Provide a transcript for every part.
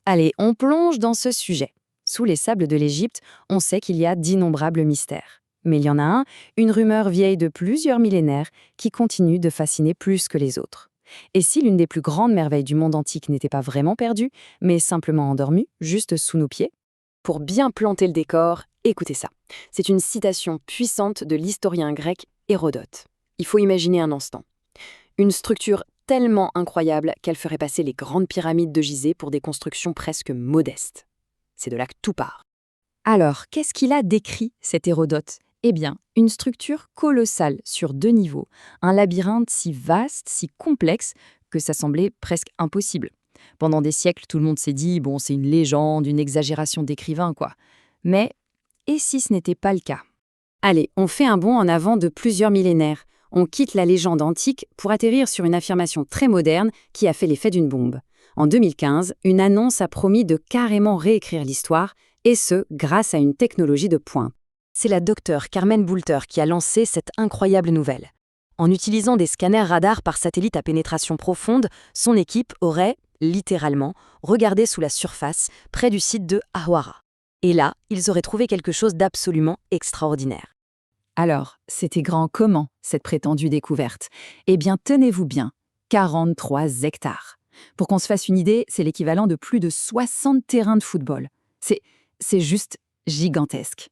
Allez, on plonge dans ce sujet. Sous les sables de l'Égypte, on sait qu'il y a d'innombrables mystères. Mais il y en a un, une rumeur vieille de plusieurs millénaires, qui continue de fasciner plus que les autres. Et si l'une des plus grandes merveilles du monde antique n'était pas vraiment perdue, mais simplement endormie, juste sous nos pieds? Pour bien planter le décor, écoutez ça. C'est une citation puissante de l'historien grec Hérodote. Il faut imaginer un instant. Une structure tellement incroyable qu'elle ferait passer les grandes pyramides de Gizeh pour des constructions presque modestes. C'est de là que tout part. Alors, qu'est-ce qu'il a décrit, cet Hérodote? Eh bien, une structure colossale sur 2 niveaux, un labyrinthe si vaste, si complexe, que ça semblait presque impossible. Pendant des siècles, tout le monde s'est dit, bon, c'est une légende, une exagération d'écrivain, quoi. Mais, et si ce n'était pas le cas? Allez, on fait un bond en avant de plusieurs millénaires. On quitte la légende antique pour atterrir sur une affirmation très moderne qui a fait l'effet d'une bombe. En 2015, une annonce a promis de carrément réécrire l'histoire, et ce, grâce à une technologie de pointe. C'est la docteure Carmen Boulter qui a lancé cette incroyable nouvelle. En utilisant des scanners radars par satellite à pénétration profonde, son équipe aurait, littéralement, regardé sous la surface, près du site de Hawara. Et là, ils auraient trouvé quelque chose d'absolument extraordinaire. Alors, c'était grand comment, cette prétendue découverte? Eh bien, tenez-vous bien, 43 hectares. Pour qu'on se fasse une idée, c'est l'équivalent de plus de 60 terrains de football. C'est juste gigantesque.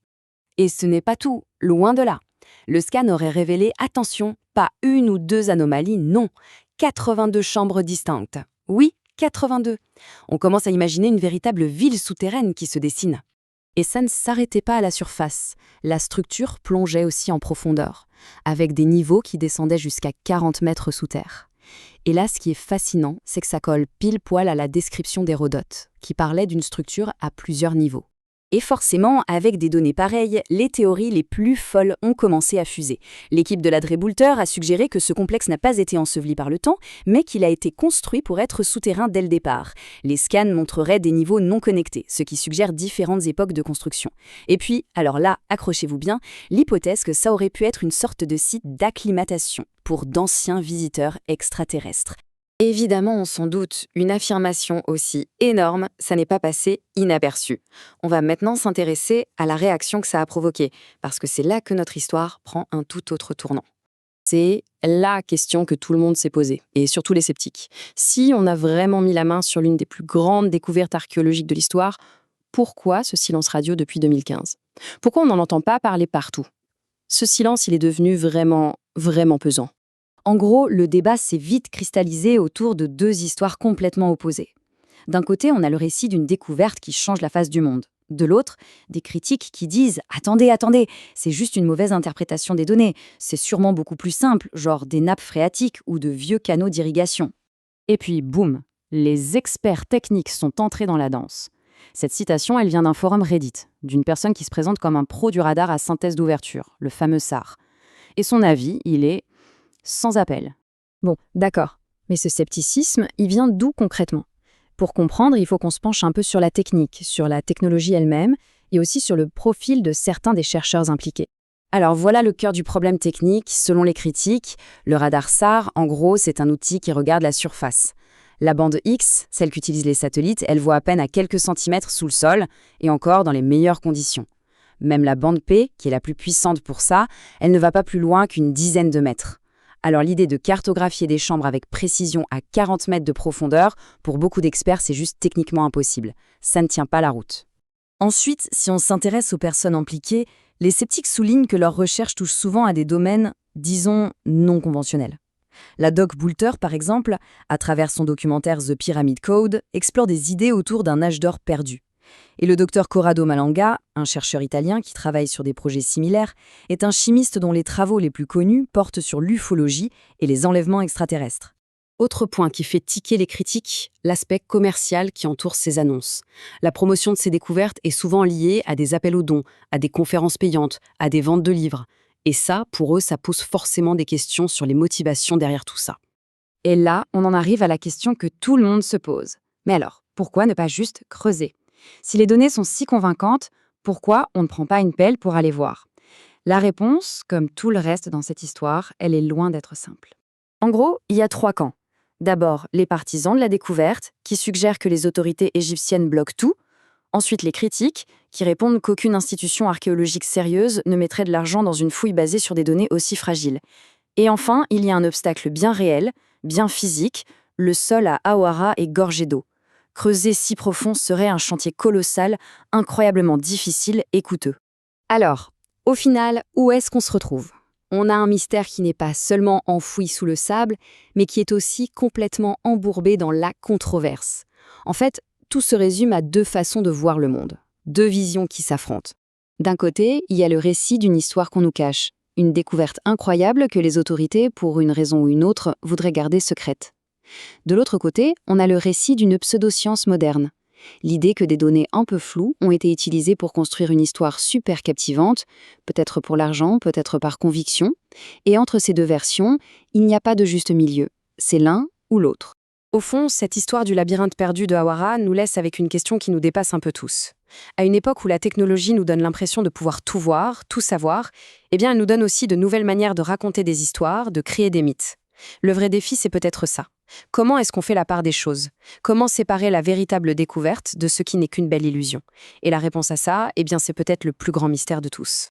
Et ce n'est pas tout, loin de là. Le scan aurait révélé, attention, pas une ou deux anomalies, non, 82 chambres distinctes. Oui, 82. On commence à imaginer une véritable ville souterraine qui se dessine. Et ça ne s'arrêtait pas à la surface. La structure plongeait aussi en profondeur, avec des niveaux qui descendaient jusqu'à 40 mètres sous terre. Et là, ce qui est fascinant, c'est que ça colle pile poil à la description d'Hérodote, qui parlait d'une structure à plusieurs niveaux. Et forcément, avec des données pareilles, les théories les plus folles ont commencé à fuser. L'équipe de l'Adré Boulter a suggéré que ce complexe n'a pas été enseveli par le temps, mais qu'il a été construit pour être souterrain dès le départ. Les scans montreraient des niveaux non connectés, ce qui suggère différentes époques de construction. Et puis, alors là, accrochez-vous bien, l'hypothèse que ça aurait pu être une sorte de site d'acclimatation pour d'anciens visiteurs extraterrestres. Évidemment, on s'en doute, une affirmation aussi énorme, ça n'est pas passé inaperçu. On va maintenant s'intéresser à la réaction que ça a provoquée, parce que c'est là que notre histoire prend un tout autre tournant. C'est la question que tout le monde s'est posée, et surtout les sceptiques. Si on a vraiment mis la main sur l'une des plus grandes découvertes archéologiques de l'histoire, pourquoi ce silence radio depuis 2015? Pourquoi on n'en entend pas parler partout? Ce silence, il est devenu vraiment, vraiment pesant. En gros, le débat s'est vite cristallisé autour de 2 histoires complètement opposées. D'un côté, on a le récit d'une découverte qui change la face du monde. De l'autre, des critiques qui disent « Attendez, c'est juste une mauvaise interprétation des données. C'est sûrement beaucoup plus simple, genre des nappes phréatiques ou de vieux canaux d'irrigation. » Et puis, boum, les experts techniques sont entrés dans la danse. Cette citation, elle vient d'un forum Reddit, d'une personne qui se présente comme un pro du radar à synthèse d'ouverture, le fameux SAR. Et son avis, il est sans appel. Bon, d'accord. Mais ce scepticisme, il vient d'où concrètement? Pour comprendre, il faut qu'on se penche un peu sur la technique, sur la technologie elle-même, et aussi sur le profil de certains des chercheurs impliqués. Alors voilà le cœur du problème technique. Selon les critiques, le radar SAR, en gros, c'est un outil qui regarde la surface. La bande X, celle qu'utilisent les satellites, elle voit à peine à quelques centimètres sous le sol, et encore dans les meilleures conditions. Même la bande P, qui est la plus puissante pour ça, elle ne va pas plus loin qu'une dizaine de mètres. Alors l'idée de cartographier des chambres avec précision à 40 mètres de profondeur, pour beaucoup d'experts, c'est juste techniquement impossible. Ça ne tient pas la route. Ensuite, si on s'intéresse aux personnes impliquées, les sceptiques soulignent que leurs recherches touchent souvent à des domaines, disons, non conventionnels. La doc Boulter, par exemple, à travers son documentaire The Pyramid Code, explore des idées autour d'un âge d'or perdu. Et le docteur Corrado Malanga, un chercheur italien qui travaille sur des projets similaires, est un chimiste dont les travaux les plus connus portent sur l'ufologie et les enlèvements extraterrestres. Autre point qui fait tiquer les critiques, l'aspect commercial qui entoure ces annonces. La promotion de ces découvertes est souvent liée à des appels aux dons, à des conférences payantes, à des ventes de livres. Et ça, pour eux, ça pose forcément des questions sur les motivations derrière tout ça. Et là, on en arrive à la question que tout le monde se pose. Mais alors, pourquoi ne pas juste creuser? Si les données sont si convaincantes, pourquoi on ne prend pas une pelle pour aller voir? La réponse, comme tout le reste dans cette histoire, elle est loin d'être simple. En gros, il y a 3 camps. D'abord, les partisans de la découverte, qui suggèrent que les autorités égyptiennes bloquent tout. Ensuite, les critiques, qui répondent qu'aucune institution archéologique sérieuse ne mettrait de l'argent dans une fouille basée sur des données aussi fragiles. Et enfin, il y a un obstacle bien réel, bien physique, le sol à Awara est gorgé d'eau. Creuser si profond serait un chantier colossal, incroyablement difficile et coûteux. Alors, au final, où est-ce qu'on se retrouve? On a un mystère qui n'est pas seulement enfoui sous le sable, mais qui est aussi complètement embourbé dans la controverse. En fait, tout se résume à deux façons de voir le monde, deux visions qui s'affrontent. D'un côté, il y a le récit d'une histoire qu'on nous cache, une découverte incroyable que les autorités, pour une raison ou une autre, voudraient garder secrète. De l'autre côté, on a le récit d'une pseudoscience moderne. L'idée que des données un peu floues ont été utilisées pour construire une histoire super captivante, peut-être pour l'argent, peut-être par conviction, et entre ces deux versions, il n'y a pas de juste milieu. C'est l'un ou l'autre. Au fond, cette histoire du labyrinthe perdu de Hawara nous laisse avec une question qui nous dépasse un peu tous. À une époque où la technologie nous donne l'impression de pouvoir tout voir, tout savoir, eh bien elle nous donne aussi de nouvelles manières de raconter des histoires, de créer des mythes. Le vrai défi, c'est peut-être ça. Comment est-ce qu'on fait la part des choses? Comment séparer la véritable découverte de ce qui n'est qu'une belle illusion? Et la réponse à ça, eh bien c'est peut-être le plus grand mystère de tous.